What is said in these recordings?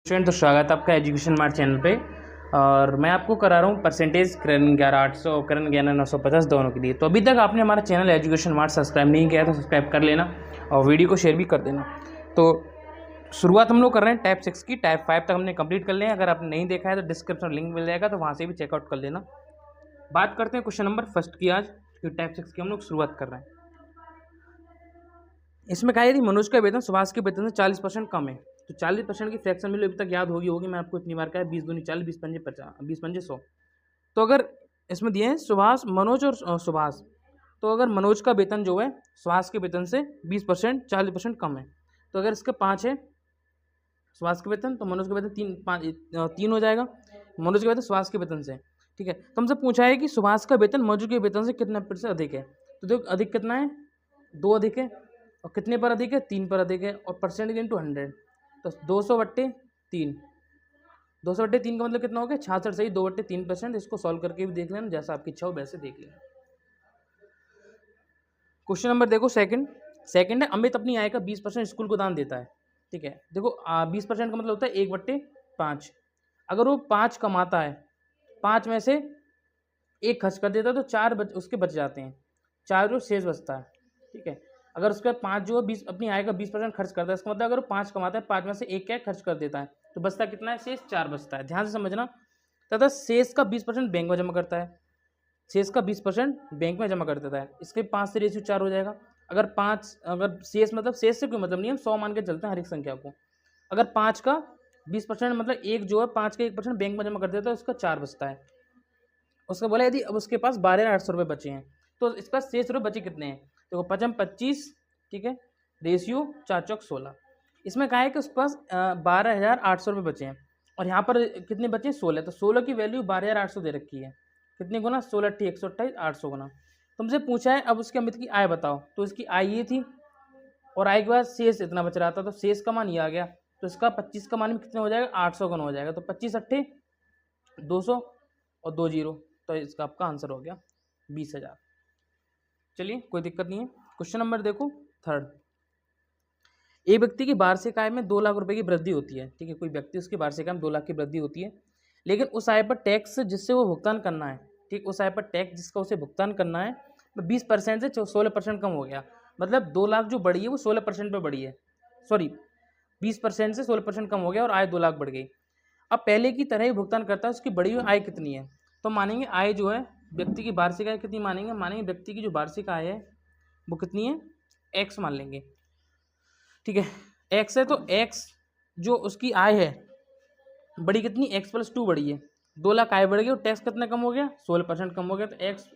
Student, तो स्वागत है आपका एजुकेशन मार्ट चैनल पे। और मैं आपको करा रहा हूँ परसेंटेज करण 11,800 करण 11,950 दोनों के लिए। तो अभी तक आपने हमारा चैनल एजुकेशन मार्ट सब्सक्राइब नहीं किया तो सब्सक्राइब कर लेना और वीडियो को शेयर भी कर देना। तो शुरुआत हम लोग कर रहे हैं टाइप 6 की। टाइप 5 तक हमने कंप्लीट कर लिया है। अगर आपने नहीं देखा है तो डिस्क्रिप्शन लिंक मिल जाएगा, तो वहाँ से भी चेकआउट कर लेना। बात करते हैं क्वेश्चन नंबर फर्स्ट की आज, क्योंकि टाइप 6 की हम लोग शुरुआत कर रहे हैं। इसमें कहा यदि मनोज का वेतन सुभाष के वेतन से 40% कम है तो 40% की फ्रैक्शन वैल्यू अभी तक याद होगी मैं आपको इतनी बार कहा है, 20 दूनी 40, 20 पंजे 50, 20 पंजे 100। तो अगर इसमें दिए हैं सुभाष, मनोज और सुभाष, तो अगर मनोज का वेतन जो है सुभाष के वेतन से 20% 40% कम है, तो अगर इसके 5 है सुभाष के वेतन तो मनोज के वेतन 3 हो जाएगा। मनोज के वेतन सुभाष के वेतन से, ठीक है। तो हमसे पूछा है कि सुभाष का वेतन मनोज के वेतन से कितना % अधिक है। तो देखो अधिक कितना है, 2 अधिक है। और कितने पर अधिक है, 3 पर अधिक है। और परसेंटेज इंटू 100, तो 200/3, 200/3 का मतलब कितना हो गया, 66 सही 2/3%। इसको सॉल्व करके भी देख लेना, जैसा आपकी इच्छा हो वैसे देख लेना। क्वेश्चन नंबर देखो सेकंड है, अमित अपनी आय का 20% स्कूल को दान देता है, ठीक है। देखो 20% का मतलब होता है 1/5। अगर वो 5 कमाता है, 5 में से 1 खर्च कर देता है तो 4 उसके बच जाते हैं, 4 जो शेष बचता है, ठीक है। अगर उसके 5 जो है 20 अपनी आय का 20% खर्च करता है, इसका मतलब अगर वो 5 कमाता है, 5 में से 1 क्या खर्च कर देता है, तो बचता कितना है, शेष 4 बचता है। ध्यान से समझना। तथा शेष का 20% बैंक में जमा करता है, शेष का 20% बैंक में जमा कर देता है। इसके 5 से रेशियो 4 हो जाएगा। अगर शेष मतलब शेष से कोई मतलब नहीं, हम 100 मान के चलते हैं हर एक संख्या को। अगर 5 का 20% मतलब 1 जो है 5 का 1% बैंक में जमा कर देता है, उसका 4 बचता है। उसका बोला यदि अब उसके पास 12,800 रुपये बचे हैं तो इसका शेष रुपये बचे कितने हैं। देखो 25, ठीक है, रेशियो 4 चौक 16। इसमें कहा है कि उसके पास 12,800 रुपये बचे हैं और यहाँ पर कितने बचे हैं, 16। तो 16 की वैल्यू 12,800 दे रखी है। कितने गुना, 16 × 128, 800 गुना। तुमसे पूछा है अब उसके अमित की आय बताओ, तो इसकी आय ये थी और आय के बाद शेष इतना बच रहा था, तो शेष का मान ये आ गया। तो इसका 25 का मान भी कितने हो जाएगा, 800 गुना हो जाएगा। तो 25 अट्ठे 200 और 2 जीरो, तो इसका आपका आंसर हो गया 20,000। चलिए कोई दिक्कत नहीं है। क्वेश्चन नंबर देखो थर्ड। एक व्यक्ति की वार्षिक आय में 2 लाख रुपए की वृद्धि होती है, ठीक है। कोई व्यक्ति उसकी वार्षिक आय में 2 लाख की वृद्धि होती है, लेकिन उस आय पर टैक्स जिससे वो भुगतान करना है, ठीक, उस आय पर टैक्स जिसका उसे भुगतान करना है 20% से 16% कम हो गया। मतलब 2 लाख जो बढ़ी है वो 16% पर बढ़ी है, सॉरी 20% से 16% कम हो गया और आय 2 लाख बढ़ गई। अब पहले की तरह ही भुगतान करता है, उसकी बढ़ी हुई आय कितनी है। तो मानेंगे आय जो है व्यक्ति की वार्षिक आय कितनी मानेंगे व्यक्ति की जो वार्षिक आय है वो कितनी है, एक्स मान लेंगे, ठीक है। एक्स है तो एक्स जो उसकी आय है बड़ी कितनी, एक्स प्लस 2 बढ़ी है। 2 लाख आय बढ़ गई और टैक्स कितना कम हो गया, 16% कम हो गया। तो एक्स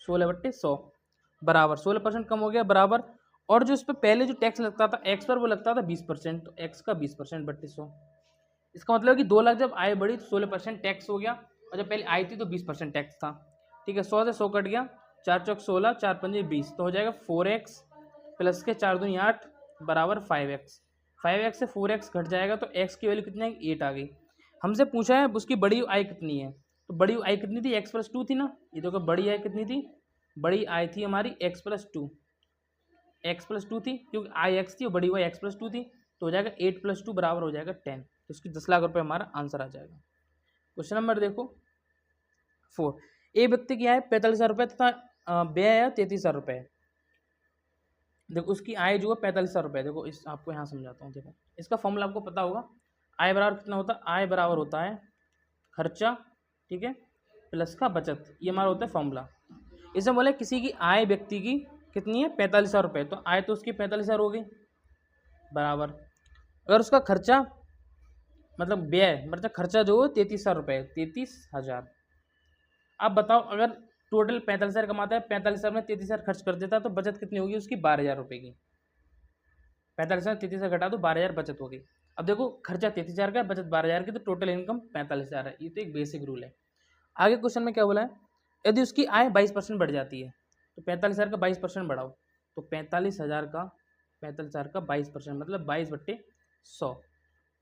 16/100 बराबर 16% कम हो गया बराबर। और जो उस पर पहले जो टैक्स लगता था एक्स पर वो लगता था 20%, तो एक्स का 20%/100। इसका मतलब कि 2 लाख जब आय बढ़ी तो 16% टैक्स हो गया, और जब पहले आई थी तो 20% टैक्स था, ठीक है। 100 से 100 कट गया, 4 चौक 16, 4 पंजे 20, तो हो जाएगा 4x प्लस के 4 दूनी 8 बराबर 5x। 5x से 4x घट जाएगा तो x की वैल्यू कितनी आएगी, 8 आ गई। हमसे पूछा है उसकी बड़ी आय कितनी है, तो बड़ी आय कितनी थी, x प्लस 2 थी ना। ये देखो बड़ी आय कितनी थी, बड़ी आय थी हमारी x प्लस 2, एक्स प्लस 2 थी, क्योंकि आई एक्स थी और बड़ी वाई एक्स प्लस 2 थी, तो हो जाएगा 8 + 2 बराबर हो जाएगा 10। तो इसकी 10 लाख रुपए हमारा आंसर आ जाएगा। क्वेश्चन नंबर देखो 4। एक व्यक्ति की आय 45,000 रुपये तथा व्यय है 33,000 रुपये। देखो उसकी आय जो है 45,000 रुपये। देखो इस आपको यहाँ समझाता हूँ। देखो इसका फॉर्मूला आपको पता होगा, आय बराबर कितना होता है, आय बराबर होता है खर्चा, ठीक है, प्लस का बचत। ये हमारा होता है फॉर्मूला। इसमें बोले किसी की आय व्यक्ति की कितनी है, 45,000 रुपये, तो आय तो उसकी 45,000 हो गई बराबर। अगर उसका खर्चा मतलब व्यय मतलब खर्चा जो है 33,000 रुपये, 33,000। अब बताओ अगर टोटल 45,000 कमाता है, 45,000 में 33,000 खर्च कर देता है, तो बचत कितनी होगी उसकी, 12,000 रुपये की। 45,000 33,000 घटा दो, 12,000 बचत होगी। अब देखो खर्चा 33,000 का, बचत 12,000 की, तो टोटल इनकम 45,000 है। ये तो एक बेसिक रूल है। आगे क्वेश्चन में क्या बोला है, यदि उसकी आय 22% बढ़ जाती है, तो 45,000 का 22% बढ़ाओ, तो 45,000 का 22% मतलब 22/100।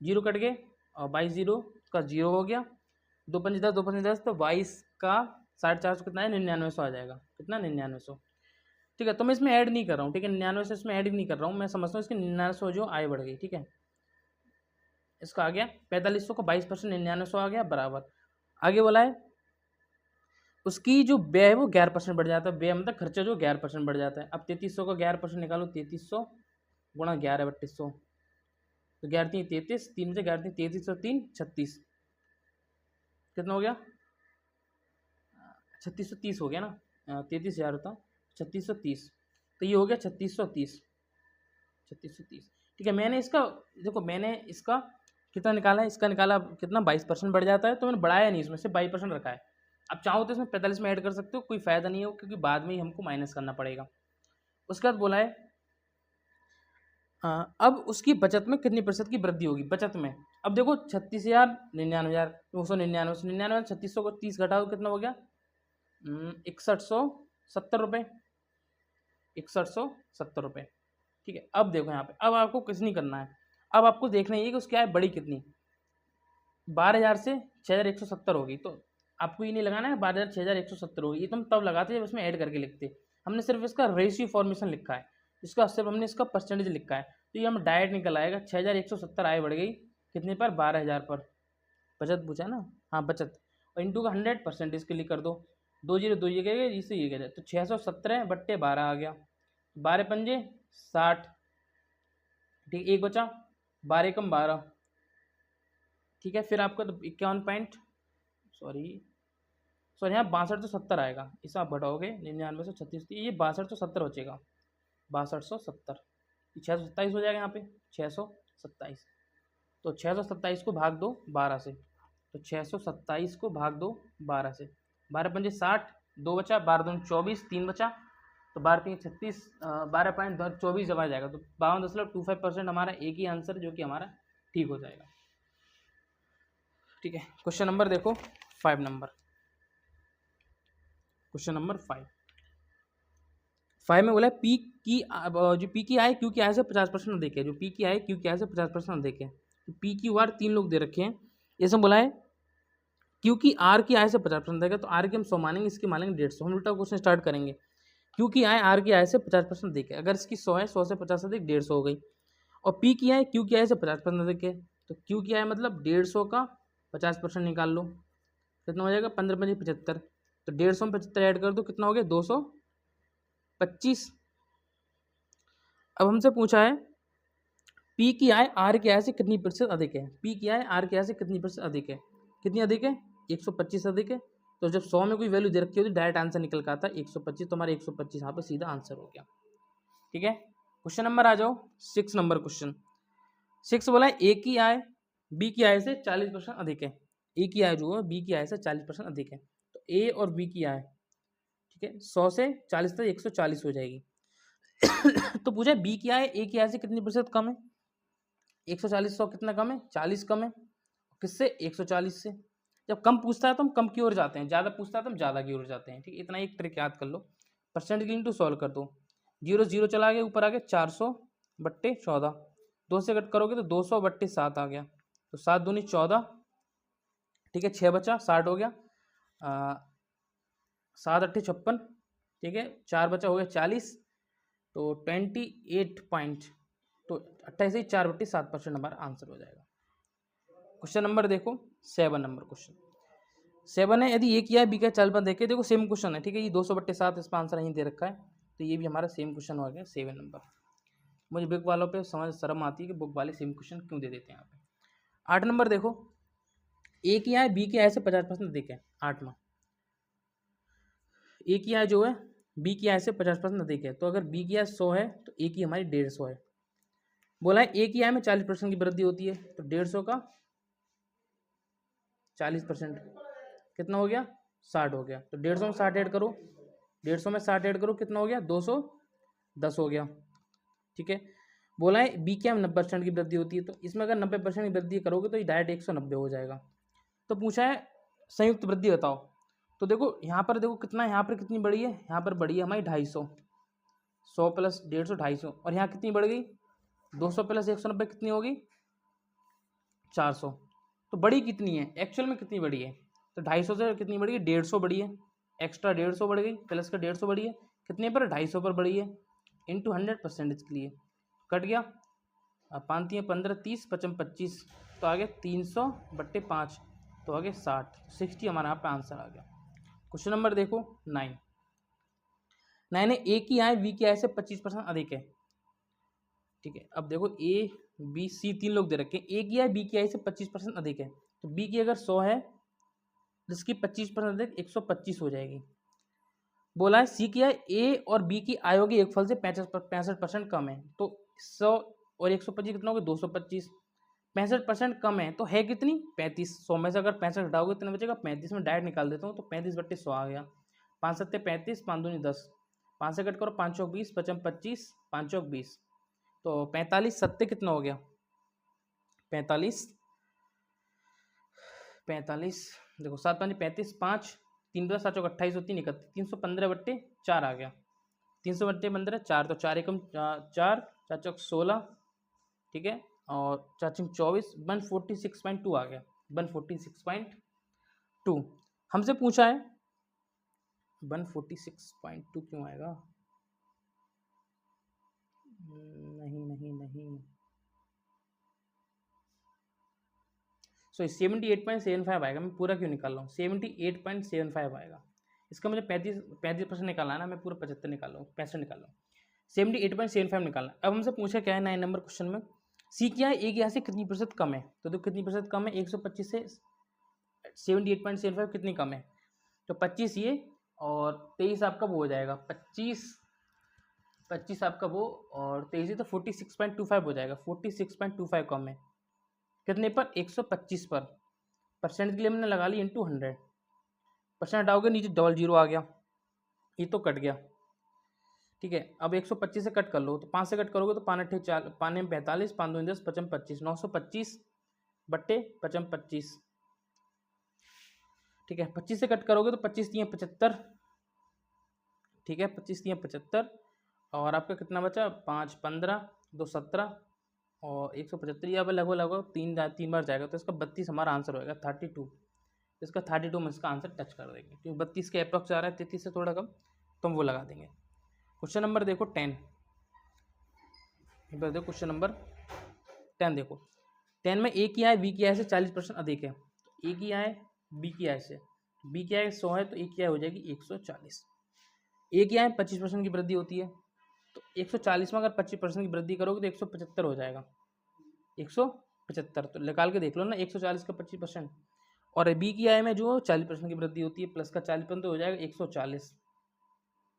जीरो कट गए और 22 जीरो का 0 हो गया। 2 पंजे 10, 2 पंजे 10, तो 22 का 450 कितना है, 9900 आ जाएगा। कितना, 9900, ठीक है। तो मैं इसमें ऐड नहीं कर रहा हूँ, ठीक है, 9900 इसमें ऐड नहीं कर रहा हूँ। मैं समझता हूँ इसकी 9900 जो आय बढ़ गई, ठीक है। इसका आ गया 4500 का 22% 9900 आ गया बराबर। आगे बोला है उसकी जो व्यय है वो 11% बढ़ जाता है, व्यय मतलब खर्चा जो 11% बढ़ जाता है। अब 3300 का 11% निकालो, 3300 गुणा 11/100, तो 11×3 = 33, 3 से 11×3 = 33 और 3 = 36, कितना हो गया 3630 हो गया ना, 33,000 होता 3630, तो ये हो गया 3630, 3630। ठीक है, मैंने इसका देखो मैंने इसका कितना निकाला है, इसका निकाला कितना 22% बढ़ जाता है, तो मैंने बढ़ाया नहीं, इसमें से 22% रखा है। अब चाहो तो इसमें 45 में ऐड कर सकते हो, कोई फायदा नहीं हो क्योंकि बाद में ही हमको माइनस करना पड़ेगा। उसके बाद बोला है अब उसकी बचत में कितनी प्रतिशत की वृद्धि होगी, बचत में। अब देखो 36,000 99,000 299 99 3600 को 30 घटाओ कितना हो गया 6170 रुपये, 6170 रुपये। ठीक है, अब देखो यहाँ पे अब आपको कुछ नहीं करना है, अब आपको देखना ही है कि उसकी आय बड़ी कितनी, 12,000 से 6,170 होगी, तो आपको ये नहीं लगाना है 12,000 6,170 होगी, ये तो हम तब लगाते जब इसमें ऐड करके लिखते। हमने सिर्फ इसका रेशियो फॉर्मेशन लिखा है, इसका सिर्फ हमने इसका परसेंटेज लिखा है, तो ये हम डायरेक्ट निकल आएगा 6,170 आय बढ़ गई कितने पर 12,000 पर, बचत पूछा ना, हाँ बचत, और इंटू का 100% इसके लिए कर दो, 2 0 2 ये गए, इससे ये गए, तो 617/12 आ गया, 12 पंजे 60, ठीक, एक बचा 12 कम 12, ठीक है, फिर आपका तो 51 सॉरी यहाँ 62 तो 70 आएगा, इसे आप घटाओगे 99 से 36, ये 62 तो 70 बचेगा, 6270, 627 हो जाएगा यहाँ पे 627, तो 627 को भाग दो 12 से, तो 627 को भाग दो 12 से, 12 पंजे 60, 2 बचा, 12 दूनी 24, 3 बचा, तो 12 3 36, 12.24 जब आ जाएगा, तो 52.25% हमारा एक ही आंसर जो कि हमारा ठीक हो जाएगा। ठीक है, क्वेश्चन नंबर देखो 5 नंबर, क्वेश्चन नंबर 5 में बोला है पी की जो पी की आय क्यू की आय से 50% अधिक है, जो पी की आय क्यू की आय से 50% अधिक है, तो पी क्यू आर 3 लोग दे रखे हैं, इसमें बोला है क्योंकि आर की आय से 50% अधिक है, तो आर की हम 100 मानेंगे, इसकी मानेंगे 150, हम उल्टा क्वेश्चन स्टार्ट करेंगे। क्योंकि आय आर की आय से 50% अधिक है, अगर इसकी 100 है, 100 से 50 अधिक 150 हो गई, और पी की आय क्यू की आय से 50% अधिक है, तो क्यू की आय मतलब 150 का 50% निकाल लो, कितना हो जाएगा 15 × 75, तो 150 में 75 ऐड कर दो, कितना हो गया 225। अब हमसे पूछा है पी की आय आर की आय से कितनी प्रतिशत अधिक है, पी की आय आर की आय से कितनी प्रतिशत अधिक है, कितनी अधिक है 125 अधिक है, तो जब 100 में कोई वैल्यू दे रखी होती है डायरेक्ट आंसर निकल का आता है 125, तो हमारा 125 यहाँ पे सीधा आंसर हो गया। ठीक है, क्वेश्चन नंबर आ जाओ 6 नंबर क्वेश्चन। 6 बोला है ए की आय बी की आय से 40% अधिक है, ए की आय जो है बी की आय से 40% अधिक है, तो ए और बी की आय ठीक है 100 से 40 तक 140 हो जाएगी। तो पूछा बी की आय ए की आय से कितनी प्रतिशत कम है, 140 100 कितना कम है 40 कम है, किससे 140 से। जब कम पूछता है तो हम कम की ओर जाते हैं, ज़्यादा पूछता है तो हम ज़्यादा की ओर जाते हैं। ठीक, इतना एक ट्रिक याद कर लो, परसेंट की इंटू सॉल्व कर दो, 0 0 चला गया, ऊपर आ गया 400/14, 2 से कट करोगे तो 200/7 आ गया, तो 7 दूनी 14, ठीक है 6 बचा 60 हो गया, 7 8 56, ठीक है 4 बचा हो गया 40, तो 28 पॉइंट, तो 28 से 4/7% हमारा आंसर हो जाएगा। क्वेश्चन नंबर देखो 7 नंबर क्वेश्चन, 7 है यदि ए की आय बी का 40% देखे, देखो सेम क्वेश्चन है, ठीक है ये 200/7 इसका आंसर यहीं दे रखा है, तो ये भी हमारा सेम क्वेश्चन हो गया 7 नंबर। मुझे बुक वालों पे समझ शर्म आती है कि बुक वाले सेम क्वेश्चन क्यों दे देते हैं यहाँ पे। 8 नंबर देखो, ए की आय बी की आय से 50% अधिक है, 8वां ए की आय जो है बी की आय से 50% अधिक है, तो अगर बी की आय 100 है तो ए की हमारी 150 है। बोला है ए की आय में 40% की वृद्धि होती है, तो 150 का 40% कितना हो गया 60 हो गया, तो 150 में 60 ऐड करो, 150 में 60 ऐड करो कितना हो गया 210 हो गया। ठीक है, बोला है बी की आय में 90% की वृद्धि होती है, तो इसमें अगर 90% की वृद्धि करोगे तो ये डायरेक्ट 190 हो जाएगा। तो पूछा है संयुक्त वृद्धि बताओ, तो देखो यहाँ पर देखो कितना, यहाँ पर कितनी बढ़ी है, यहाँ पर बढ़ी है हमारी 250, 100 + 150 250, और यहाँ कितनी बढ़ गई 200 + 190 कितनी होगी 400, तो बड़ी कितनी है एक्चुअल में कितनी बड़ी है, तो 250 से कितनी बढ़ी है 150 बढ़ी है, एक्स्ट्रा 150 बढ़ गई, प्लस का 150 बढ़ी है, कितने पर 250 पर बढ़ी है, इंटू 100% के लिए कट गया, 5 × 15 30 55 25, तो आ गया 300/5, तो आ गया 60, 60 हमारा यहाँ पे आंसर आ गया। क्वेश्चन नंबर देखो 9 है ए की आय बी की आय से 25% अधिक है। ठीक है, अब देखो ए बी सी 3 लोग दे रखे हैं, ए की आय बी की आय से 25% अधिक है, तो बी की अगर 100 है जिसकी 25% अधिक 125 हो जाएगी। बोला है सी की आय ए और बी की आयों के एक फल से 65% कम है, तो 100 और 125 कितना हो गया 225, 65% कम है तो है कितनी 35। 100 में से अगर 65 हटाओगे कितना बचेगा 35, में डायरेक्ट निकाल देता हूँ तो 35/100 आ गया। 5 सत्ते 35, 5 दूनी 10, 5 से कट करो 5 चौक 20, 55 25, 5 चौक 20, तो 45 सत्ते कितना हो गया 45 देखो 7 5 35, 5 3 2 7 चौक 28 होती 31, 315/4 आ गया। 300/15 4, तो 4 एकम 4, 4 चौक 16, ठीक है, और 4 चौक 24, 146.2 आ गया। 146.2 हमसे पूछा है, 146.2 क्यों आएगा, नहीं सो 78.75 आएगा। मैं पूरा क्यों निकाल रहा हूँ, 78.75 आएगा। इसका मुझे 35% निकालना है ना, मैं पूरा 75 निकाल रहा हूँ, 65 निकाल रहा हूँ, 78.75 निकालना। अब हमसे पूछा क्या है 9 नंबर क्वेश्चन में, सी क्या है ए की यहाँ से कितनी प्रतिशत कम है, तो देखो कितनी प्रतिशत कम है 125 से 78.75 कितनी कम है, तो 25 ये और 23 आपका वो हो जाएगा 25 आपका वो और 23 तो 46.25 हो जाएगा। 46.25 कम है कितने पर 125 पर, परसेंट के लिए हमने लगा ली इंटू 100, परसेंट हटाओगे नीचे डबल जीरो आ गया, ये तो कट गया। ठीक है, अब 125 से कट कर लो, तो 5 से कट करोगे तो 5 8 4 5 में 45, 5 2 10 55 25, 925/55 25। ठीक है, 25 से कट करोगे तो 25 3 75, ठीक है 25 3 75, और आपका कितना बचा 5 15 2 17 और 175, यहाँ पर लगभग 3 बार जाएगा, तो इसका 32 हमारा आंसर होएगा 32। इसका 32 में इसका आंसर टच कर देंगे, क्योंकि 32 के अप्रॉक्स आ रहा है 33 से थोड़ा कम, तो हम वो लगा देंगे। क्वेश्चन नंबर देखो 10, देखो क्वेश्चन नंबर 10 देखो 10 में ए की आय बी की आय से 40% अधिक है, ए की आय बी की आय से, बी की आय 100 है तो ए की आय हो जाएगी 140। ए की आय 25% की वृद्धि होती है, तो 140 में अगर 25% की वृद्धि करोगे तो 175 हो जाएगा, 175, तो निकाल के देख लो ना 140 का 25%, और बी की आय में जो 40% की वृद्धि होती है प्लस का 40% तो हो जाएगा 140,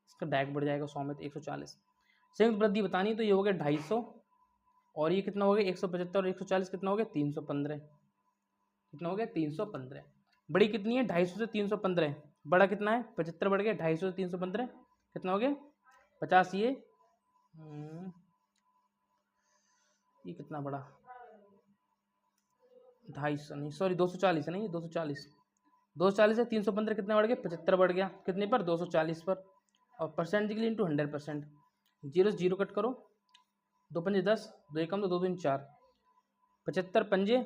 इसका डायरेक्ट बढ़ जाएगा 100 में तो 140। संयुक्त वृद्धि बतानी तो ये हो गया 250, और ये कितना हो गया 175 और 140 कितना हो गया 315, कितना हो गया 315। बड़ी कितनी है 250 से 315, बड़ा कितना है 75 बढ़ गया 250 से 315 कितना हो गया 50, ये कितना बड़ा 250 नहीं सॉरी 240 है, नहीं 240 से 315 कितना बढ़ गया 75 बढ़ गया, कितने पर 240 पर, और परसेंट के लिए इंटू 100%, जीरो से जीरो कट करो, 2 पंजे 10, 2 एकम तो 2 दूनी 4, 75 पंजे,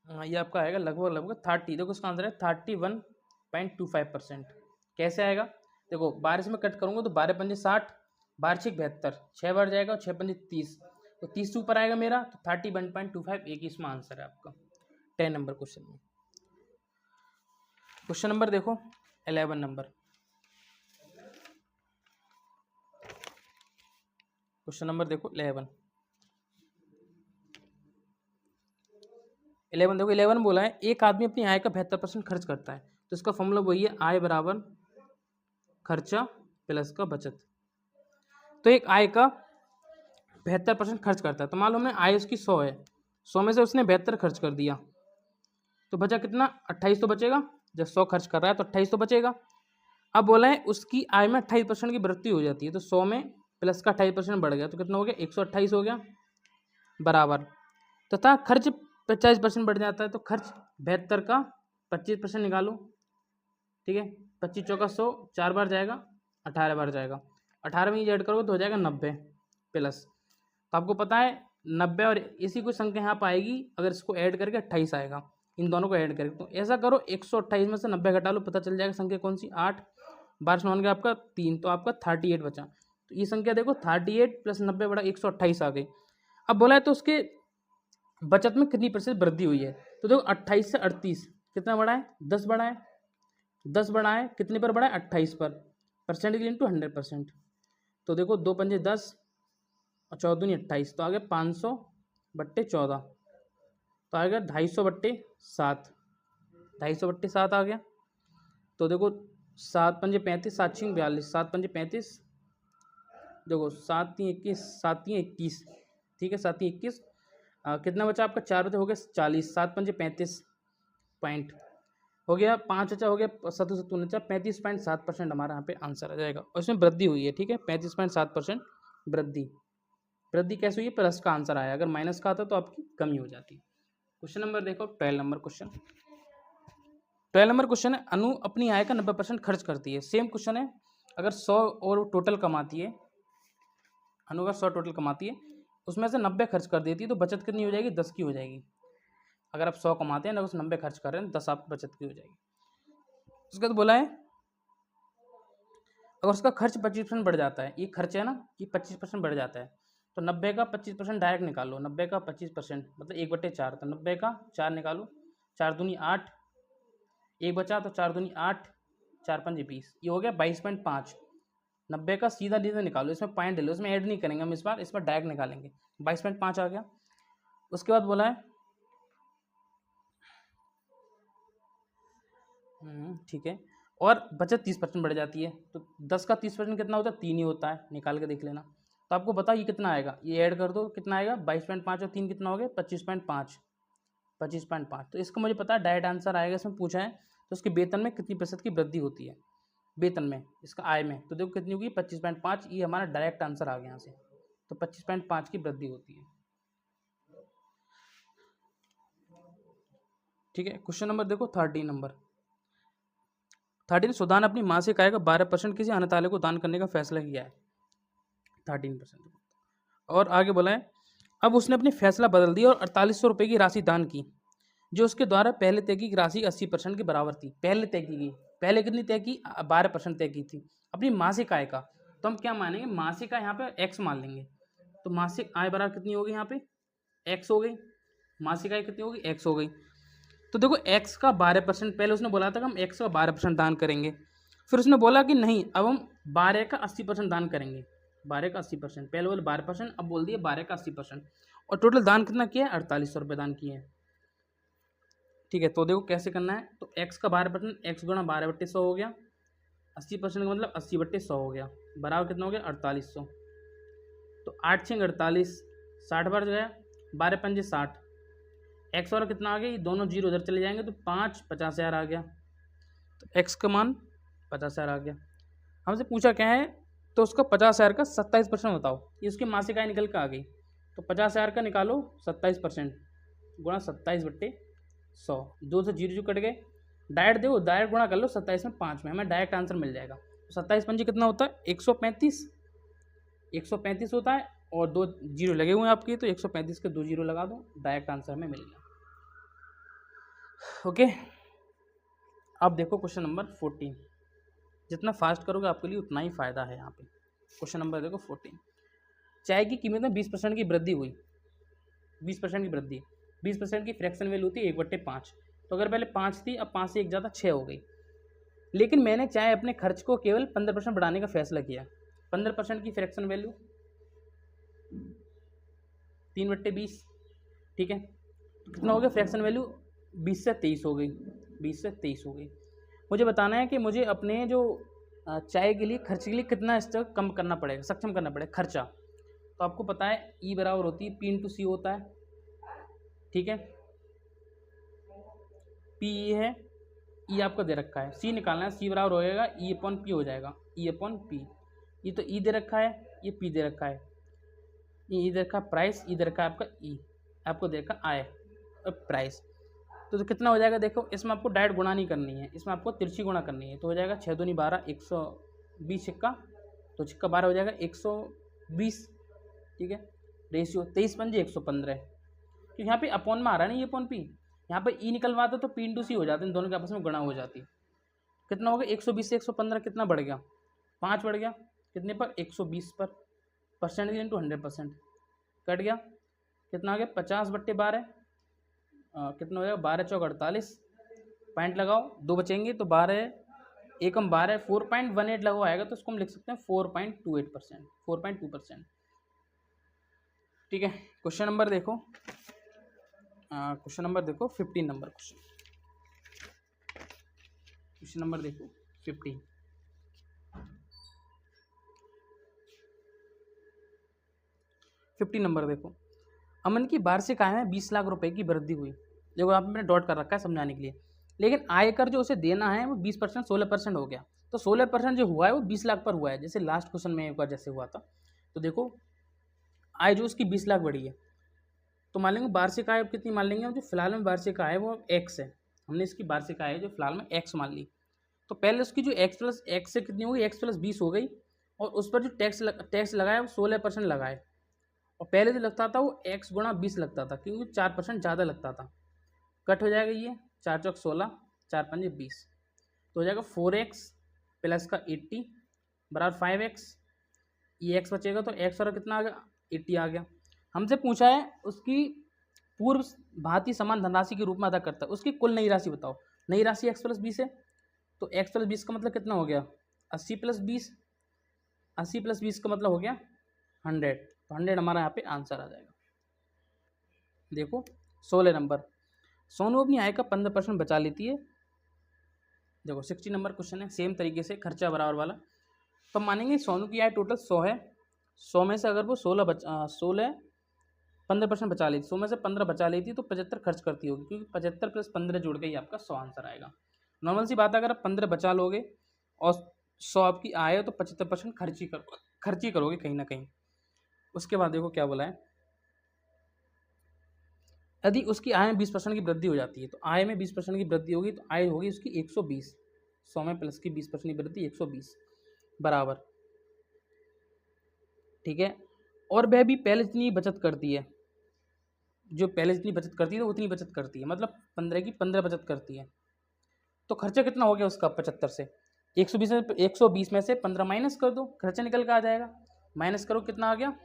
ये आपका आएगा लगभग 30, देखो इसका आंसर है 31.25%। कैसे आएगा देखो 12 में कट करूँगा तो 12 पंजे 60, 12 6 72, 6 बार जाएगा और 6 पंजे 30, तो 30 से ऊपर आएगा मेरा, तो 31.25 एक इसमें आंसर है आपका 10 नंबर क्वेश्चन में। क्वेश्चन नंबर देखो 11 नंबर, क्वेश्चन नंबर देखो 11 देखो 11 बोला है एक आदमी अपनी आय का 72% खर्च करता है, तो इसका फॉर्मूला वही है आय बराबर खर्चा प्लस का बचत। तो एक आय का 72% खर्च करता है, तो मान लो हमने आय उसकी 100 है, 100 में से उसने 72 खर्च कर दिया, तो बचा कितना 28 तो बचेगा, जब 100 खर्च कर रहा है तो 28 तो बचेगा। अब बोला है उसकी आय में 28% की वृद्धि हो जाती है, तो 100 में प्लस का 28% बढ़ गया, तो कितना हो गया 128 हो गया बराबर, तथा खर्च 50% बढ़ जाता है, तो खर्च 72 का 25% निकालो, ठीक है 25 चौका 100, 4 बार जाएगा 18 बार जाएगा, 18 में ये ऐड करोगे तो हो जाएगा 90 प्लस, तो आपको पता है 90 और इसी कोई संख्या यहाँ पर आएगी, अगर इसको ऐड करके 28 आएगा, इन दोनों को ऐड करके, तो ऐसा करो 128 में से 90 घटा लो, पता चल जाएगा संख्या कौन सी 8, 12 में गया आपका 3, तो आपका 38 बचा, तो ये संख्या देखो 38 प्लस 90 बड़ा 128 आ गई। अब बोला है तो उसके बचत में कितनी प्रतिशत वृद्धि हुई है। तो देखो 28 से 38 कितना बढ़ा है, 10 बढ़ा है, 10 बढ़ा है, कितने पर बढ़ा है, 28 पर, परसेंट इंटू 100%। तो देखो 2 पंजे 10 और 14 दूनी 28, तो आ गया 500/14, तो आ गया 250/7, 250/7 आ गया। तो देखो 7 पंजे 35, 7 छिंग 42, 7 पंजे 35, देखो 7 3 21, 7 3 21, ठीक है, 7 3 21, कितना बचा आपका, 4 बचे हो गए 40, 7 पंजे 35 पॉइंट हो गया, 5 बचा हो गया 7 35.7% हमारा यहाँ पे आंसर आ जाएगा। और इसमें वृद्धि हुई है, ठीक है, 35.7% वृद्धि। वृद्धि कैसे हुई है, प्लस का आंसर आया, अगर माइनस का आता तो आपकी कमी हो जाती। क्वेश्चन नंबर देखो 12 नंबर क्वेश्चन। 12 नंबर क्वेश्चन है, अनु अपनी आय का 90% खर्च करती है। सेम क्वेश्चन है, अगर 100 और टोटल कमाती है, अनु अगर 100 टोटल कमाती है, उसमें से 90 खर्च कर देती है, तो बचत कितनी हो जाएगी, 10 की हो जाएगी। अगर आप 100 कमाते हैं ना, उस 90 खर्च कर रहे हैं, 10 आपकी बचत की हो जाएगी। उसके बाद बोला है, अगर उसका खर्च 25% बढ़ जाता है, ये खर्च है ना, ये 25% बढ़ जाता है, तो 90 का 25% डायरेक्ट निकालो, 90 का 25% मतलब 1/4, तो 90 का 4 निकालो, 4 दूनी 8, एक बचा तो 4 दूनी 8, 4 पंजे 20, ये हो गया 22.5। 90 का सीधा सीधा निकालो, इसमें पॉइंट ले लो, इसमें ऐड नहीं करेंगे हम, इस बार डायरेक्ट निकालेंगे, 22.5 आ गया। उसके बाद बोला है, ठीक है, और बचत 30% बढ़ जाती है, तो 10 का 30% कितना होता है, 3 ही होता है, निकाल के देख लेना। तो आपको बताओ ये कितना आएगा, ये ऐड कर दो, कितना आएगा, 22.5 और 3 कितना हो गया, 25.5, 25.5। तो इसको मुझे पता है डायरेक्ट आंसर आएगा, इसमें पूछा है, तो उसके वेतन में कितनी प्रतिशत की वृद्धि होती है, वेतन में, इसका आय में, तो देखो कितनी होगी, 25.5, ये हमारा डायरेक्ट आंसर आ गया यहाँ से, तो 25.5 की वृद्धि होती है। ठीक है, क्वेश्चन नंबर देखो 13 नंबर। 13, सुधा ने अपनी मासिक आय का 12% किसी अनाथालय को दान करने का फैसला किया है, 13%। और आगे बोला है, अब उसने अपनी फैसला बदल दिया और 4800 रुपये की राशि दान की, जो उसके द्वारा पहले तय की राशि 80% के बराबर थी। पहले तय की गई, पहले कितनी तय की, 12% तय की थी अपनी मासिक आय का। तो हम क्या मानेंगे, मासिक आय यहाँ पे एक्स मान लेंगे, तो मासिक आय बराबर कितनी होगी, यहाँ पे एक्स हो गई, मासिक आय कितनी होगी, एक्स हो गई। तो देखो एक्स का 12%, पहले उसने बोला था कि हम एक्स का 12% दान करेंगे, फिर उसने बोला कि नहीं अब हम 12 का 80% दान करेंगे, 12 का 80%, पहले बोले 12%, अब बोल दिए 12 का 80%, और टोटल दान कितना किया है, 4800 रुपये दान किए हैं। ठीक है, तो देखो कैसे करना है, तो एक्स का 12%, एक्स गुणा 12/100 हो गया, 80% का मतलब 80/100 हो गया, बराबर कितना हो गया, 4800। तो 8 6 48, 60 बार गया, 12 पंजे 60, एक्स वाला कितना आ गया, ये दोनों जीरो उधर चले जाएंगे, तो 5 50,000 आ गया, तो एक्स का मान 50,000 आ गया। हमसे पूछा क्या है, तो उसका 50,000 का 27% बताओ, ये उसकी मासिक आय निकल के आ गई, तो 50,000 का निकालो 27% गुणा 27/100, 2 से 0 कट गए, डायरेक्ट देखो डायरेक्ट गुणा कर लो 27 में 5 में, हमें डायरेक्ट आंसर मिल जाएगा। तो 27 पंजे कितना होता है, 135, 135 होता है, और 2 जीरो लगे हुए हैं आपके, तो 135 के 2 जीरो लगा दो, डायरेक्ट आंसर हमें मिल गया। ओके, अब देखो क्वेश्चन नंबर 14, जितना फास्ट करोगे आपके लिए उतना ही फायदा है यहाँ पे। क्वेश्चन नंबर देखो 14, चाय की कीमत में 20% की वृद्धि हुई, 20% की वृद्धि, 20% की फ्रैक्शन वैल्यू होती है 1/5, तो अगर पहले 5 थी, अब 5 से 1 ज़्यादा 6 हो गई, लेकिन मैंने चाय अपने खर्च को केवल 15% बढ़ाने का फैसला किया। 15% की फ्रैक्शन वैल्यू 3/20, ठीक है, तो कितना हो गया फ्रैक्शन वैल्यू, 20 से 23 हो गई, 20 से 23 हो गई। मुझे बताना है कि मुझे अपने जो चाय के लिए खर्च के लिए कितना इसका कम करना पड़ेगा, सक्षम करना पड़ेगा खर्चा। तो आपको पता है ई बराबर होती है P × C होता है, ठीक है, P ई है, ई आपका दे रखा है, C निकालना है, C बराबर होएगा E/P हो जाएगा, E/P, ये तो ई दे रखा है, ये P दे रखा है, ये दे रखा प्राइस, ई दे रखा है आपका ई, आपको दे रखा आय प्राइस। तो कितना हो जाएगा, देखो इसमें आपको डायरेक्ट गुणा नहीं करनी है, इसमें आपको तिरछी गुणा करनी है, तो हो जाएगा 6 दूनी 12, 120 छिक्का, तो छिक्का 12 हो जाएगा 120, ठीक है, रेशियो 23 पंजे 115, तो यहाँ पे अपॉन में आ रहा है ना, ये अपॉन P, यहाँ पे ई निकलवाते तो P × C हो जाते हैं, दोनों के आपस में गुणा हो जाती। कितना हो गया, 120 से 115 कितना बढ़ गया, 5 बढ़ गया, कितने पर, 120 पर, परसेंटेज इंटू 100% कट गया, कितना आ गया 50/12, कितना हो जाएगा 12 चौक 48, पॉइंट लगाओ, 2 बचेंगे तो 12 एकम 12 4.18 लगा आएगा, तो इसको हम लिख सकते हैं 4.28%, 4.2%। ठीक है, क्वेश्चन नंबर देखो, 15 नंबर क्वेश्चन नंबर देखो 15। नंबर देखो, अमन की वार्षिक आय में 20 लाख रुपए की वृद्धि हुई। देखो आप मैंने डॉट कर रखा है समझाने के लिए, लेकिन आयकर जो उसे देना है वो 20%, 16% हो गया। तो 16% जो हुआ है वो 20 लाख पर हुआ है, जैसे लास्ट क्वेश्चन में एक बार जैसे हुआ था। तो देखो आय जो उसकी 20 लाख बढ़ी है, तो मान लेंगे वार्षिक आय कितनी मान लेंगे, जो फिलहाल में वार्षिक आय है वो एक्स है, हमने इसकी वार्षिक आय जो फिलहाल में एक्स मान ली। तो पहले उसकी जो एक्स प्लस एक्स से कितनी हो गई, एक्स प्लस 20 हो गई, और उस पर जो टैक्स लगाया वो 16% लगाए, और पहले जो लगता था वो x गुणा 20 लगता था, क्योंकि 4% ज़्यादा लगता था। कट हो जाएगा ये 4 चौक 16, 4 पंजे 20, तो हो जाएगा 4x प्लस का 80 बराबर 5x, ये x बचेगा तो x और कितना आ गया 80 आ गया। हमसे पूछा है उसकी पूर्व भांति समान धनराशि के रूप में अदा करता है, उसकी कुल नई राशि बताओ। नई राशि x प्लस 20 है, तो x प्लस 20 का मतलब कितना हो गया 80 प्लस 20, 80 प्लस 20 का मतलब हो गया 100, तो 100 हमारा यहाँ पे आंसर आ जाएगा। देखो 16 नंबर, सोनू अपनी आय का 15% बचा लेती है। देखो 60 नंबर क्वेश्चन है, सेम तरीके से खर्चा बराबर वाला। तो मानेंगे सोनू की आय टोटल 100 है, 100 में से अगर वो 15% बचा लेती, 100 में से 15 बचा लेती तो 75 खर्च करती होगी, क्योंकि 75 प्लस 15 जुड़ के ही आपका 100 आंसर आएगा। नॉर्मल सी बात है, अगर आप 15 बचा लोगे और 100 आपकी आय है तो 75% खर्च ही करोगे कहीं ना कहीं। उसके बाद देखो क्या बोला है, यदि उसकी आय में 20% की वृद्धि हो जाती है, तो आय में 20% की वृद्धि होगी तो आय होगी उसकी 120, 100 में प्लस की 20% की वृद्धि 120 बराबर, ठीक है। और वह भी पहले जितनी बचत करती है, जो पहले जितनी बचत करती है तो उतनी बचत करती है, मतलब 15 की 15 बचत करती है। तो खर्चा कितना हो गया उसका 75 से, 120 में से 15 माइनस कर दो, खर्चा निकल के आ जाएगा। माइनस करो कितना आ गया,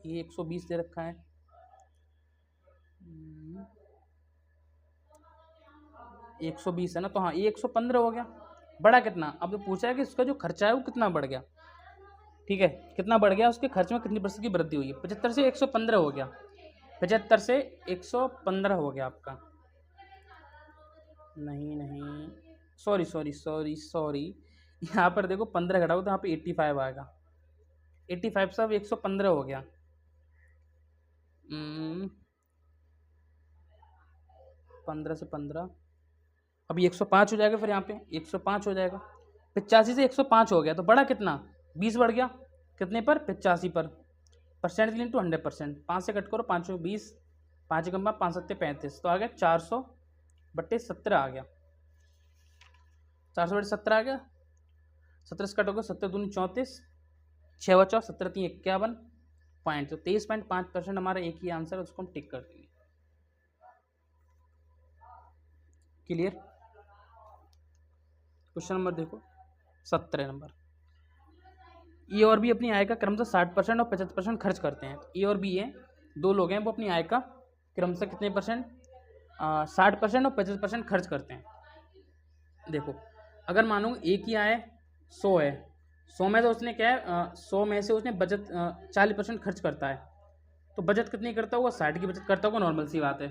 ये 120 दे रखा है, 120 है ना, तो हाँ ये 115 हो गया। बढ़ा कितना, अब तो पूछा है कि उसका जो खर्चा है वो कितना बढ़ गया, ठीक है, कितना बढ़ गया, उसके खर्च में कितनी % की वृद्धि हुई है। 75 से 115 हो गया, 75 से 115 हो गया आपका, नहीं सॉरी, यहाँ पर देखो 15 घटाओ तो यहाँ पे 85 आएगा, 85 से अब 115 हो गया। 15 से 15 अभी 105 हो जाएगा, फिर यहाँ पे 105 हो जाएगा, 85 से 105 हो गया, तो बढ़ा कितना 20 बढ़ गया, कितने पर 85 पर, परसेंट इंटू 100%, 5 से कट करो 5 20, 5 कम 5 7 35, तो आ गया 400/17 आ गया, 400/17 आ गया, 17 से कट होगा 17 दूनी 34, 6 बचा 17 3 51 पॉइंट, तो 23.5% हमारा एक ही आंसर है, उसको हम टिक कर देंगे। क्लियर। क्वेश्चन नंबर देखो 17 नंबर, ए और बी अपनी आय का क्रमशः 60% और 75% खर्च करते हैं। ए और बी है, दो लोग हैं, वो अपनी आय का क्रमशः कितने परसेंट 60% और 75% खर्च करते हैं। देखो अगर मानो ए की आय 100 है, 100 में तो उसने क्या है 100 में से उसने बचत 40% खर्च करता है, तो बचत कितनी करता होगा 60 की बचत करता होगा, नॉर्मल सी बात है,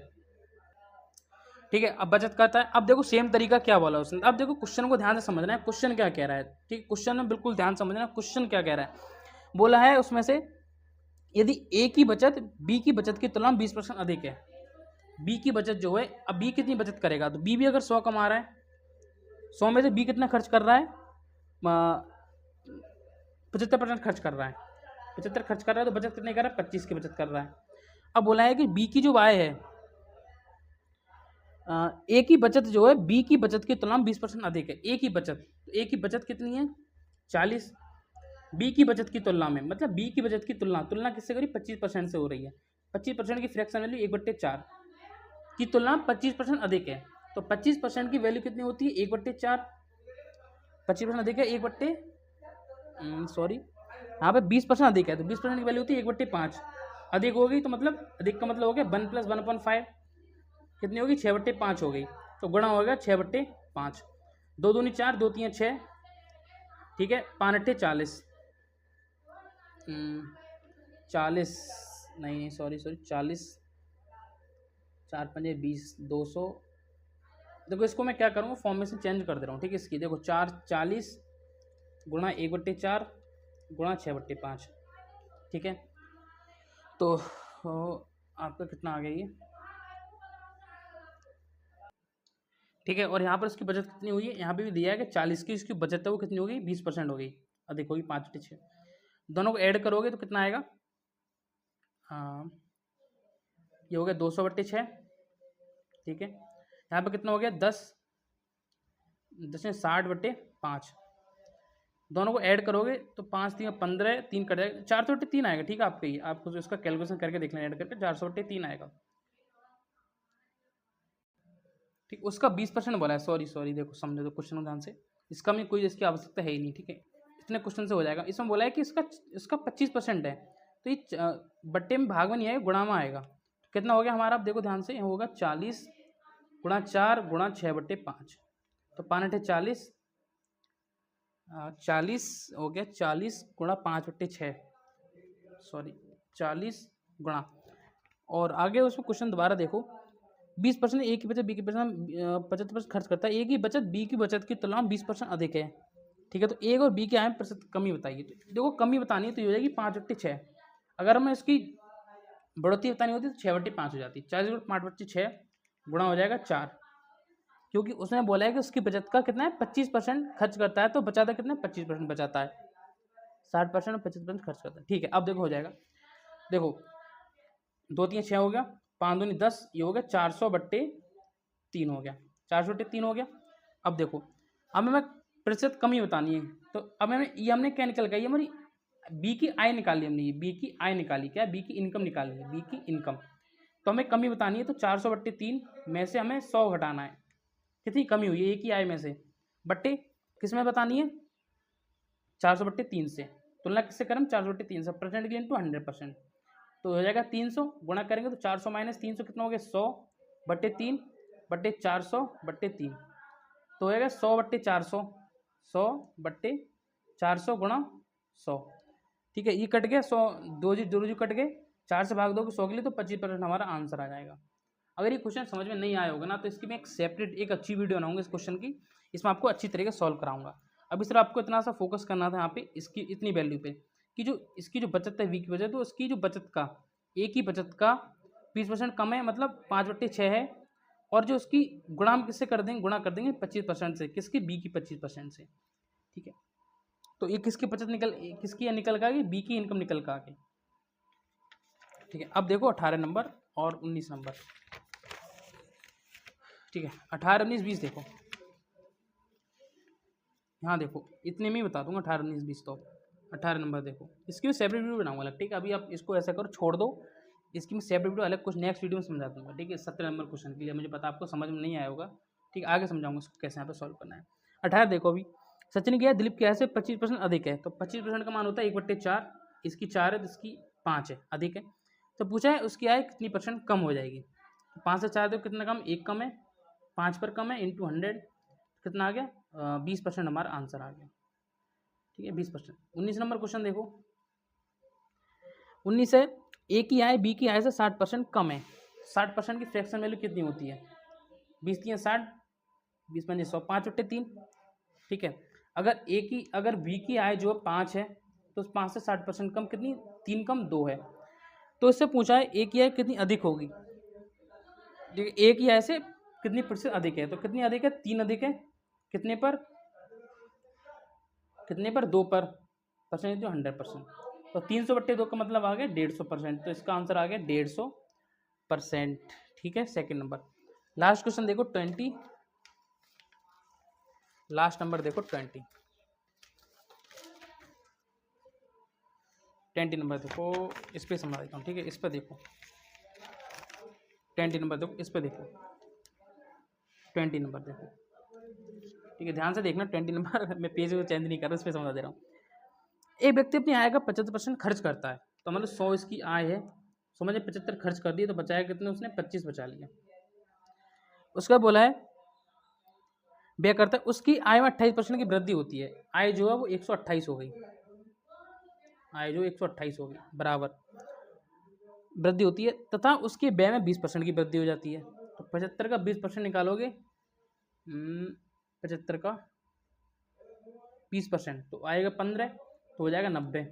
ठीक है। अब बचत करता है, अब देखो सेम तरीका क्या बोला उसने, अब देखो क्वेश्चन को ध्यान से समझना है, क्वेश्चन क्या कह रहा है, ठीक, क्वेश्चन में बिल्कुल ध्यान समझना है, क्वेश्चन क्या कह रहा है। बोला है उसमें से यदि ए की बचत बी की बचत की तुलना में 20% अधिक है, बी की बचत जो है, अब बी कितनी बचत करेगा, तो बी भी अगर 100 कमा रहा है, 100 में से बी कितना खर्च कर रहा है 75% खर्च कर रहा है, 75 खर्च कर रहा है, तो बचत कितने कर रहा है 25 की बचत कर रहा है। अब बोला है कि बी की जो आय है, ए की बचत जो है बी की बचत की तुलना में 20% अधिक है, ए की बचत, ए की बचत कितनी है 40, बी की बचत की तुलना में, मतलब बी की बचत की तुलना किससे करी 25% से हो रही है, 25% की फ्रैक्शन वैल्यू 1/4 की तुलना 25% अधिक है, तो 25% की वैल्यू कितनी होती है 1/4, 25% अधिक है 1/, यहाँ पे 20% अधिक है तो 20% की वैल्यू होती है 1/5। अधिक होगी तो मतलब अधिक का मतलब हो गया 1 + 1/5 कितनी होगी 6/5 हो गई। तो गुणा होगा 6/5। 2 दूनी 4, 2 3 6, ठीक है 5 8 40, 40 नहीं सॉरी 40, 4 5 20, 200। देखो इसको मैं क्या करूँगा फॉर्मेशन चेंज कर दे रहा हूँ, ठीक है। इसकी देखो 4 40 गुणा 1/4 गुणा 6/5, ठीक है। तो आपका कितना आ गया ये, ठीक है। और यहाँ पर इसकी बचत कितनी हुई है, यहाँ पे भी दिया है कि 40 की इसकी बचत है वो कितनी होगी 20% हो गई, अधिक होगी 5/6। दोनों को ऐड करोगे तो कितना आएगा, हाँ ये हो गया 200/6, ठीक है। यहाँ पे कितना हो गया 10 में 60/5। दोनों को ऐड करोगे तो 5 3 15, 3 कट जाएगा 400/3 आएगा, ठीक है। आपके ही आपको जो इसका कैलकुलेशन करके देख लेना, ऐड करके 400/3 आएगा, ठीक। उसका 20% बोला है, सॉरी देखो समझो तो क्वेश्चन ध्यान से, इसका में कोई इसकी आवश्यकता है ही नहीं, ठीक है। इतने क्वेश्चन से हो जाएगा। इसमें बोला है कि इसका 25% है तो ये बट्टे में भाग में नहीं आएगा, गुणा में आएगा। तो कितना हो गया हमारा, आप देखो ध्यान से, होगा 40 गुणा 4 गुणा 6/5, तो 5 8 40, 40 हो गया 40 गुणा 5/6, सॉरी 40 गुणा। और आगे उसमें क्वेश्चन दोबारा देखो, 20% ए की बचत बी की बचत 75% खर्च करता है, ए की बचत बी की बचत की तुलना में 20% अधिक है, ठीक है। तो ए और बी के आय में प्रतिशत कमी बताइए। तो देखो कमी बतानी है तो ये हो जाएगी 5/6। अगर हमें इसकी बढ़ोतरी बतानी होती तो 6/5 हो जाती। 40 × 5/6 गुणा हो जाएगा 4, क्योंकि उसने बोला है कि उसकी बचत का कितना है 25% खर्च करता है, तो बचाता कितना 25% बचाता है, 60% और 25% खर्च करता है, ठीक है। अब देखो हो जाएगा, देखो 2 3 6 हो गया, 5 दूनी 10, ये हो गया 400/3 हो गया, 400/3 हो गया। अब देखो अब हमें प्रतिशत कमी बतानी है, तो अब हमें ये हमने क्या निकल गया, ये हमारी बी की आय निकाली हमने, ये बी की आय निकाली, क्या बी की इनकम निकाली है, बी की इनकम। तो हमें कमी बतानी है तो 400/3 में से हमें 100 घटाना है, कितनी कमी हुई है एक ही आय में से, बट्टे किस में बतानी है 400/3 से, तुलना किससे करें 400/3 से, परसेंट के इंटू 100%। तो हो जाएगा 300, गुणा करेंगे तो 400 माइनस 300 कितना हो गया 100/3 बट्टे 400/3, तो हो जाएगा 100/400, 100/400 गुणा 100, ठीक है। ये कट गया 100, दो जी कट गए, 4 से भाग दोगे 100 के लिए, तो 25% हमारा आंसर आ जाएगा। अगर ये क्वेश्चन समझ में नहीं आया होगा ना, तो इसकी मैं एक सेपरेट एक अच्छी वीडियो बनाऊंगा इस क्वेश्चन की, इसमें आपको अच्छी तरीके से सॉल्व कराऊंगा। अभी सिर्फ आपको इतना सा फोकस करना था यहाँ पे इसकी इतनी वैल्यू पे, कि जो इसकी जो बचत है वी की बचत, तो उसकी जो बचत का ए की बचत का 20% कम है, मतलब 5/6 है, और जो उसकी गुणा हम किससे कर देंगे, गुणा कर देंगे 25% से, किसकी बी की 25% से, ठीक है। तो ये किसकी बचत किसकी निकल के आ गई, बी की इनकम निकल के आ गई, ठीक है। अब देखो 18 नंबर और 19 नंबर, ठीक है। 18 19 20 देखो, यहाँ देखो इतने में ही बता दूंगा 18 19 20। तो 18 नंबर देखो, इसकी मैं सेपरेट वीडियो बनाऊंगा अलग, ठीक है। अभी आप इसको ऐसा करो छोड़ दो, इसकी मैं सेपरेट वीडियो अलग कुछ नेक्स्ट वीडियो में समझा दूंगा, ठीक है। 17 नंबर क्वेश्चन के लिए मुझे पता आपको समझ में नहीं आया होगा, ठीक है, आगे समझाऊंगा इसको कैसे यहाँ पे सॉल्व करना है। 18 देखो, अभी सचिन की आय दिलीप की आय से 25% अधिक है, तो 25% का मान होता है 1/4, इसकी 4 है तो इसकी 5 है, अधिक है। तो पूछा है उसकी आय कितनी % कम हो जाएगी, तो 5 से 4 देखो कितना कम, 1 कम है, 5 पर कम है, इंटू 100 कितना आ गया 20% हमारा आंसर आ गया, ठीक है 20%। 19 नंबर क्वेश्चन देखो, 19 है ए की आय बी की आय से 60% कम है, 60% की फ्रैक्शन वैल्यू कितनी होती है, 20 3 60, 20 5 100, 5/3, ठीक है। अगर बी की आय जो 5 है, तो 5 से 60% कम कितनी, 3 कम 2 है। तो इससे पूछा है ए की आय कितनी अधिक होगी, ठीक है, ए की आय से कितनी प्रतिशत अधिक है, तो कितनी अधिक है 3 अधिक है, कितने पर 2 पर, परसेंट जो 100%, तो 300/2 का मतलब आ गया 150%, तो इसका आंसर आ गया 150%, ठीक है। सेकंड नंबर, लास्ट क्वेश्चन देखो 20, लास्ट नंबर देखो 20 नंबर देखो, इस पर समझा देता हूँ, ठीक है। इस पर देखो 20 नंबर देखो, इस पर देखो 20 नंबर देखो, ठीक है, ध्यान से देखना 20 नंबर मैं पेज को चेंज नहीं कर रहा, इस पर समझा दे रहा हूँ। एक व्यक्ति अपनी आय का 75% खर्च करता है, तो मतलब 100 इसकी आय है, समझे 75 खर्च कर दिए तो बचाया कितने, उसने 25 बचा लिया। उसका बोला है व्यय करता है, उसकी आय में 28% की वृद्धि होती है, आय जो है वो 128 हो गई, आय जो 128 हो गई बराबर वृद्धि होती है, तथा उसके व्यय में 20% की वृद्धि हो जाती है। तो 75 का 20% निकालोगे, 75 का 20% तो आएगा 15, तो हो जाएगा 90।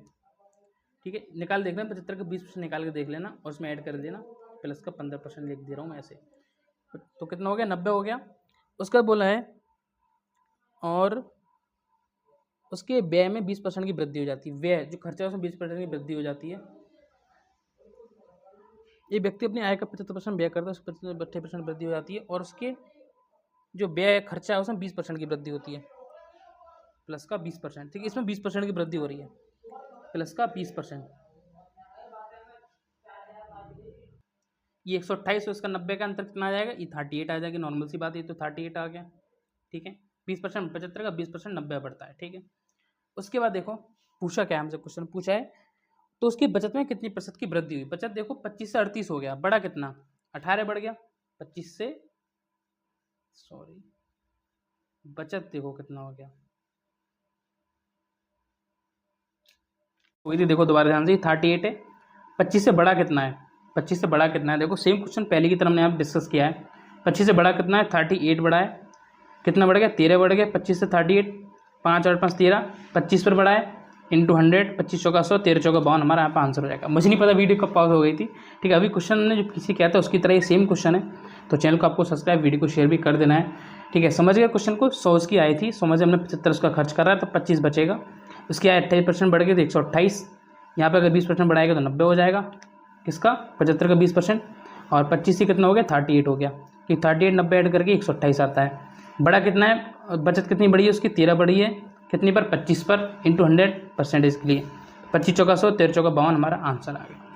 ठीक है, निकाल देख लेना, 75 का 20% निकाल के देख लेना और उसमें ऐड कर देना, प्लस का 15% लिख दे रहा हूँ मैं ऐसे, तो कितना हो गया, 90 हो गया। उसका बोला है और उसके व्यय में 20% की वृद्धि हो जाती है, व्यय जो खर्चा है उसमें 20% की वृद्धि हो जाती है। ये व्यक्ति अपनी आय का 75% व्यय करता है, उसमें 28% वृद्धि हो जाती है, और उसके जो व्यय खर्चा है उसमें 20% की वृद्धि होती है, प्लस का 20%। ठीक है, इसमें 20% की वृद्धि हो रही है, प्लस का 20%। ये 128 है, उसका 90 का अंतर कितना आ जाएगा, ये 38 आ जाएगा, नॉर्मल सी बात है, तो 38 आ गया। ठीक है, 20% 75 का 20% 90 पड़ता है। ठीक है, उसके बाद देखो पूछा क्या, हमसे क्वेश्चन पूछा है, तो उसकी बचत में कितनी प्रतिशत की वृद्धि हुई। बचत देखो 25 से 38 हो गया, बड़ा कितना, 18 बढ़ गया, 25 से सॉरी बचत देखो कितना हो गया, वही थी, देखो दोबारा ध्यान से, 38 है, 25 से बड़ा कितना है, 25 से बड़ा कितना है, देखो सेम क्वेश्चन पहले की तरह हमने यहाँ डिस्कस किया है। 25 से बड़ा कितना है, 38 बड़ा है, कितना बढ़ गया, 13 बढ़ गया, 25 से 38, 5 और 5 13, 25 पर बड़ा है, इंटू 100, 25 चौका 100, 13 चौका 52, हमारा यहाँ पर आंसर हो जाएगा। मुझे नहीं पता वीडियो कब पॉज हो गई थी। ठीक है, अभी क्वेश्चन ने जो किसी कहता है उसकी तरह ये सेम क्वेश्चन है, तो चैनल को आपको सब्सक्राइब, वीडियो को शेयर भी कर देना है। ठीक है, समझ गया क्वेश्चन को, 100 उसकी आई थी, समझ हमने 75 उसका खर्च कर रहा है, तो 25 बचेगा, उसकी आय 28% बढ़ गई तो 128, यहाँ पर अगर 20% बढ़ाएगा तो 90 हो जाएगा, किसका 75 का 20%, और 25 से कितना हो गया, 38 हो गया, कि 38 90 ऐड करके 128 आता है। बड़ा कितना है, बचत कितनी बढ़ी है उसकी, 13 बढ़ी है, कितनी पर, 25 पर, इंटू 100 परसेंटेज के लिए, 25 चौका 100, 13 चौका 52 हमारा आंसर आ गया।